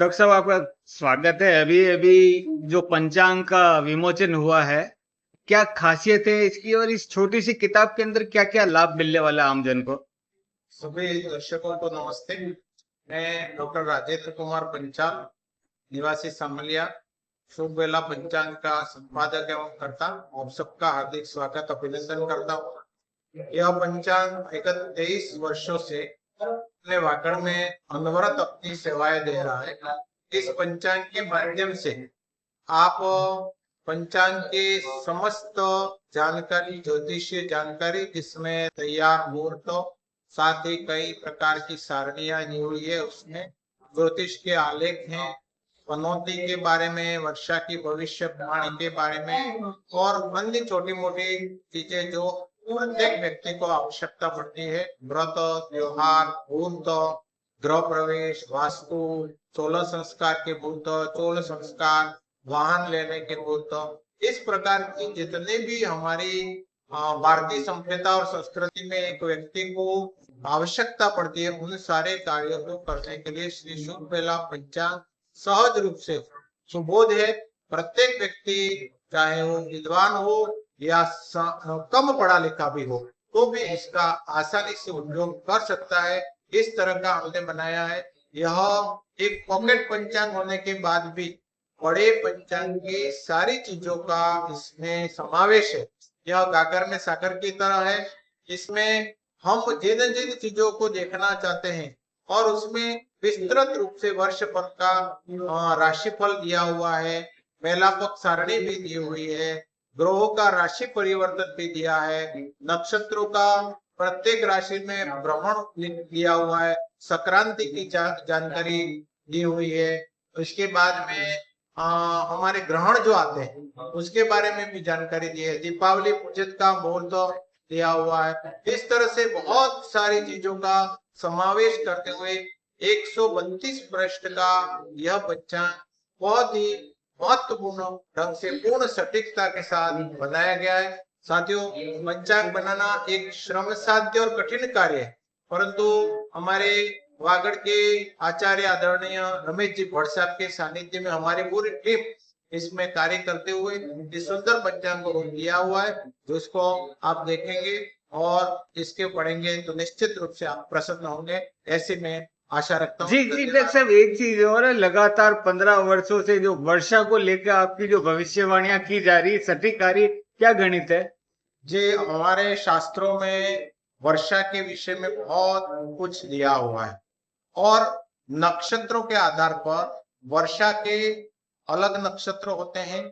Doctor साहब आपका स्वागत है। अभी अभी जो पंचांग का विमोचन हुआ है, क्या खासियत है इसकी और इस छोटी सी किताब के अंदर क्या क्या लाभ मिलने वाला है आमजन को? सभी दर्शकों को नमस्ते। मैं डॉक्टर राजेंद्र कुमार पंचाल, निवासी सामलिया, शुभ वेला पंचांग का संपादक एवं करता आप सबका हार्दिक स्वागत अभिनंदन करता हूँ। यह पंचांग विगत 23 वर्षों से अपने वाकड़ में अनवरत अपनी सेवाएं दे रहा है। इस पंचांग के माध्यम से आप पंचांग के समस्त जानकारी, ज्योतिषीय जानकारी, जिसमें तैयार मुहूर्त, साथ ही कई प्रकार की सारणियां दी हुई है, उसमें ज्योतिष के आलेख हैं, पनौती के बारे में, वर्षा की भविष्यवाणी के बारे में और अन्य छोटी मोटी चीजें जो प्रत्येक व्यक्ति को आवश्यकता पड़ती है, व्रत, त्योहार, मुहूर्त, गृह प्रवेश, वास्तु, सोलह संस्कार के मुहूर्त, चोल संस्कार, वाहन लेने के मुहूर्त, इस प्रकार की जितने भी हमारी भारतीय सभ्यता और संस्कृति में एक व्यक्ति को आवश्यकता पड़ती है, उन सारे कार्यों को करने के लिए श्री शुभ वेला पंचांग सहज रूप से सुबोध है। प्रत्येक व्यक्ति, चाहे वो विद्वान हो या कम पढ़ा लिखा भी हो, तो भी इसका आसानी से उपयोग कर सकता है। इस तरह का हमने बनाया है। यह एक पॉकेट पंचांग होने के बाद भी बड़े पंचांग की सारी चीजों का इसमें समावेश है। यह गागर में सागर की तरह है। इसमें हम जिन जिन चीजों को देखना चाहते हैं और उसमें विस्तृत रूप से वर्ष भर का राशिफल दिया हुआ है, मेलापक सारणी भी दी हुई है, ग्रहों का राशि परिवर्तन भी दिया है, नक्षत्रों का प्रत्येक राशि में भ्रमण दिया हुआ है, संक्रांति की जानकारी दी हुई है। उसके बाद में हमारे ग्रहण जो आते हैं उसके बारे में भी जानकारी दी है, दीपावली पूजन का मुहूर्त दिया हुआ है। इस तरह से बहुत सारी चीजों का समावेश करते हुए 132 पृष्ठ का यह पंचांग बहुत ही महत्वपूर्ण ढंग से पूर्ण सटीकता के साथ बनाया गया है। साथियों, पंचांग बनाना एक श्रम साध्य और कठिन कार्य है, परंतु हमारे वागड़ के आचार्य आदरणीय रमेश जी भट्ट साहब के सानिध्य में हमारी पूरी टीम इसमें कार्य करते हुए इस सुंदर पंचांग को दिया हुआ है, जिसको आप देखेंगे और इसके पढ़ेंगे तो निश्चित रूप से आप प्रसन्न होंगे, ऐसे में आशा रखता हूँ। जी जी डॉक्टर साहब, एक चीज और है, लगातार 15 वर्षों से जो वर्षा को लेकर आपकी जो भविष्यवाणियां की जा रही, सटीक आ रही, क्या गणित है? जी, हमारे शास्त्रों में वर्षा के विषय में बहुत कुछ दिया हुआ है और नक्षत्रों के आधार पर वर्षा के अलग नक्षत्र होते हैं,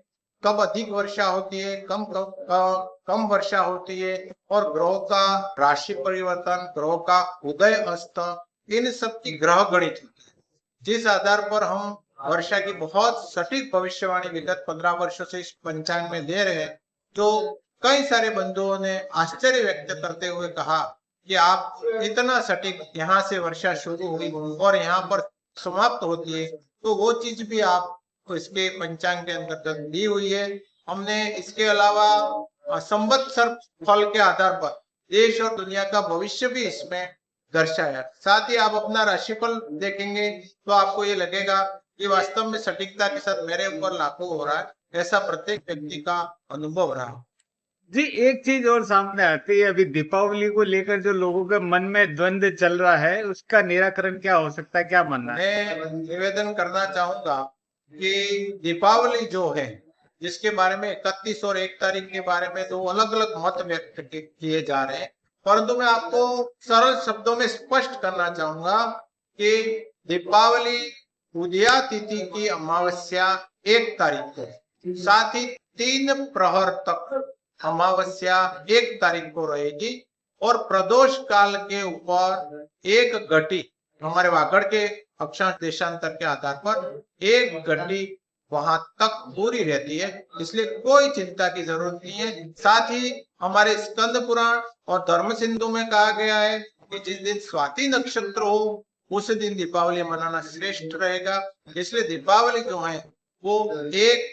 कब अधिक वर्षा होती है, कम वर्षा होती है, और ग्रहों का राशि परिवर्तन, ग्रहों का उदय अस्त, इन सब की ग्रह गणित होती है, जिस आधार पर हम वर्षा की बहुत सटीक भविष्यवाणी विगत 15 वर्षों से इस पंचांग में दे रहे हैं। तो कई सारे बंधुओं ने आश्चर्य व्यक्त करते हुए कहा कि आप इतना सटीक, यहाँ से वर्षा शुरू हुई और यहाँ पर समाप्त होती है, तो वो चीज भी आप इसके पंचांग के अंतर्गत दी हुई है। हमने इसके अलावा संवत्सर फल के आधार पर देश और दुनिया का भविष्य भी इसमें दर्शाया। साथ ही आप अपना राशिफल देखेंगे तो आपको ये लगेगा कि वास्तव में सटीकता के साथ मेरे ऊपर लागू हो रहा है, ऐसा प्रत्येक व्यक्ति का अनुभव रहा। जी, एक चीज और सामने आती है, अभी दीपावली को लेकर जो लोगों के मन में द्वंद्व चल रहा है, उसका निराकरण क्या हो सकता है, क्या मानना है? मैं निवेदन करना चाहूंगा कि दीपावली जो है, जिसके बारे में 31 और 1 तारीख के बारे में दो अलग अलग मत व्यक्त किए जा रहे हैं, परंतु मैं आपको सरल शब्दों में स्पष्ट करना चाहूंगा कि दीपावली उदया तिथि की अमावस्या 1 तारीख को, साथ ही 3 प्रहर तक अमावस्या 1 तारीख को रहेगी और प्रदोष काल के ऊपर 1 घटी, हमारे वागड़ के अक्षांश देशांतर के आधार पर 1 घटी वहां तक पूरी रहती है, इसलिए कोई चिंता की जरूरत नहीं है। साथ ही हमारे स्कंद पुराण और धर्म सिंधु में कहा गया है कि जिस दिन स्वाति नक्षत्र हो उस दिन दीपावली मनाना श्रेष्ठ रहेगा, इसलिए दीपावली जो है वो 1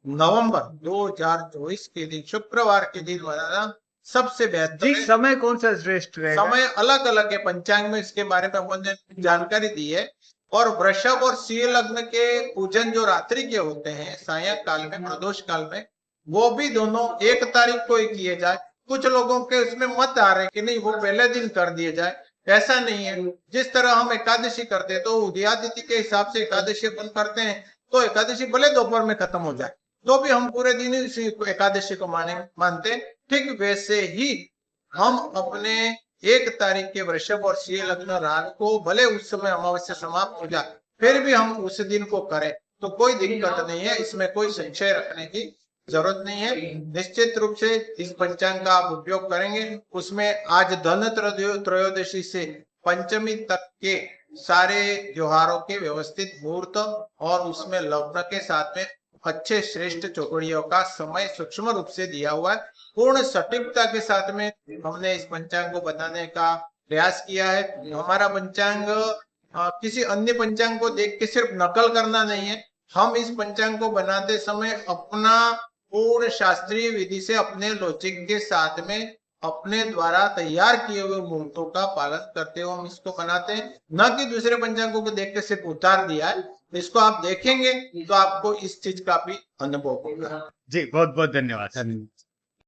नवंबर 2024 के दिन, शुक्रवार के दिन मनाना सबसे बेहतर जी, है। समय कौन सा श्रेष्ठ रहेगा? समय अलग अलग है, पंचांग में इसके बारे में हमने जानकारी दी है। और वृषभ और सिंह लग्न के पूजन जो रात्रि के होते हैं सायंकाल में प्रदोष काल में, वो भी दोनों 1 तारीख को ही किए जाए। कुछ लोगों के उसमें मत आ रहे कि नहीं वो पहले दिन कर दिए जाए, ऐसा नहीं है। जिस तरह हम एकादशी करते हैं तो उदयादित्य के हिसाब से एकादशी अपन करते हैं, तो एकादशी भले दोपहर में खत्म हो जाए तो भी हम पूरे दिन ही एकादशी को मानते हैं। ठीक वैसे ही हम अपने 1 तारीख के वृषभ और सिंह लग्न रात को भले उस समय अमावस्या समाप्त हो जाए फिर भी हम उस दिन को करें तो कोई दिक्कत नहीं है, इसमें कोई संशय रखने की जरूरत नहीं है। निश्चित रूप से इस पंचांग का आप उपयोग करेंगे। उसमें आज धन त्रयोदशी से पंचमी तक के सारे त्योहारों के व्यवस्थित मुहूर्त और उसमें लग्न के साथ में अच्छे श्रेष्ठ चौकड़ियों का समय सूक्ष्म रूप से दिया हुआ है। पूर्ण सटीकता के साथ में हमने इस पंचांग को बताने का प्रयास किया है। हमारा पंचांग किसी अन्य पंचांग को देख के सिर्फ नकल करना नहीं है, हम इस पंचांग को बनाते समय अपना पूर्ण शास्त्रीय विधि से अपने लॉजिक के साथ में अपने द्वारा तैयार किए हुए मुहूर्तों का पालन करते हुए हम इसको बनाते हैं, न कि दूसरे पंचांगों को देख के सिर्फ उतार दिया है। इसको आप देखेंगे तो आपको इस चीज का भी अनुभव होगा। जी बहुत बहुत धन्यवाद।